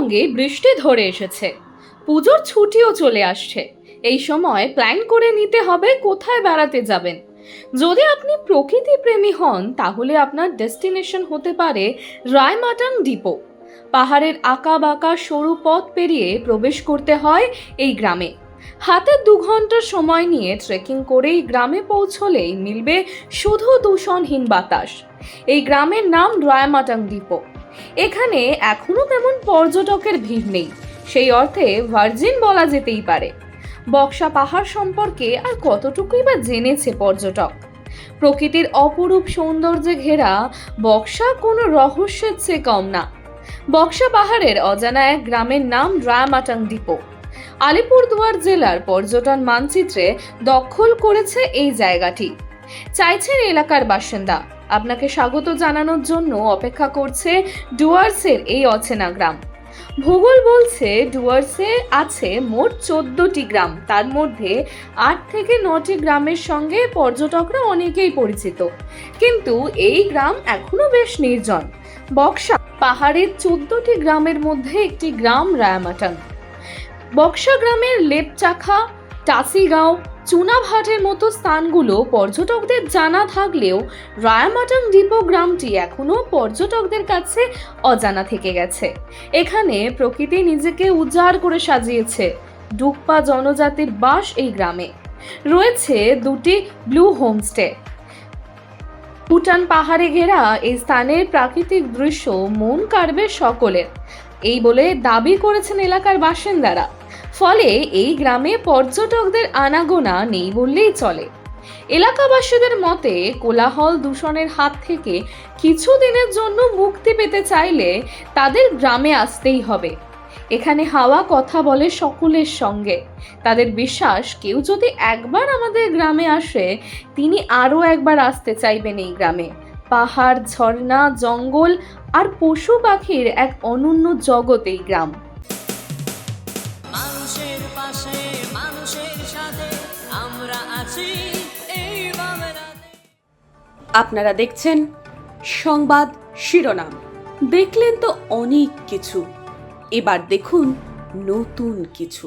সঙ্গে বৃষ্টি ধরে এসেছে, পুজোর ছুটিও চলে আসছে। এই সময় প্ল্যান করে নিতে হবে কোথায় বেড়াতে যাবেন। যদি আপনি প্রকৃতি প্রেমী হন তাহলে আপনার ডেস্টিনেশন হতে পারে রায়মাটাং ডিপো। পাহাড়ের আঁকা বাঁকা সরু পথ পেরিয়ে প্রবেশ করতে হয় এই গ্রামে। হাতে 2 ঘন্টার সময় নিয়ে ট্রেকিং করেই গ্রামে পৌঁছলেই মিলবে শুধু দূষণহীন বাতাস। এই গ্রামের নাম রায়মাটাং ডিপো। এখানে এখনো তেমন পর্যটকের ভিড় নেই, সেই অর্থে ভার্জিন বলা যেতেই পারে। বক্সা পাহাড় সম্পর্কে আর কতটুকুই বা জেনেছে পর্যটক? প্রকৃতির অপরূপ সৌন্দর্যে ঘেরা বক্সা কোনো রহস্যের চেয়ে কম না। বক্সা পাহাড়ের অজানা এক গ্রামের নাম রায়মাটাং ডিপো। আলিপুরদুয়ার জেলার পর্যটন মানচিত্রে দখল করেছে এই জায়গাটি। চাইছেন এলাকার বাসিন্দা, আপনাকে স্বাগত জানানোর জন্য অপেক্ষা করছে ডুয়ার্সের এই অচেনা গ্রাম। ভূগোল বলছে ডুয়ার্সে আছে মোট 14টি গ্রাম, তার মধ্যে 8 থেকে 9টি গ্রামের সঙ্গে পর্যটকরা অনেকেই পরিচিত, কিন্তু এই গ্রাম এখনো বেশ নির্জন। বক্সা পাহাড়ের 14টি গ্রামের মধ্যে একটি গ্রাম রায়মাটাং। বক্সা গ্রামের লেপচাখা, টাসিগাঁও, চুনাভাটের মতো স্থানগুলো পর্যটকদের জানা থাকলেও রায়মাটাং ডিপো গ্রামটি এখনো পর্যটকদের কাছে অজানা থেকে গেছে। এখানে প্রকৃতি নিজেকে উজাড় করে সাজিয়েছে। ডুকপা জনজাতির বাস এই গ্রামে। রয়েছে 2টি ব্লু হোমস্টে। ভুটান পাহাড়ে ঘেরা এই স্থানের প্রাকৃতিক দৃশ্য মন কাড়বে সকলের, এই বলে দাবি করেছেন এলাকার বাসিন্দারা। ফলে এই গ্রামে পর্যটকদের আনাগোনা নেই বললেই চলে। এলাকাবাসীদের মতে কোলাহল দূষণের হাত থেকে কিছুদিনের জন্য মুক্তি পেতে চাইলে তাদের গ্রামে আসতেই হবে। এখানে হাওয়া কথা বলে সকলের সঙ্গে। তাদের বিশ্বাস কেউ যদি একবার আমাদের গ্রামে আসে তিনি আরও একবার আসতে চাইবেন এই গ্রামে। পাহাড়, ঝর্ণা, জঙ্গল আর পশু পাখির এক অনন্য জগৎ এই গ্রাম। মানুষের পাশে, মানুষের সাথে আমরা আছি এই বাংলাতে। আপনারা দেখছেন সংবাদ শিরোনাম। দেখলেন তো অনেক কিছু, এবার দেখুন নতুন কিছু।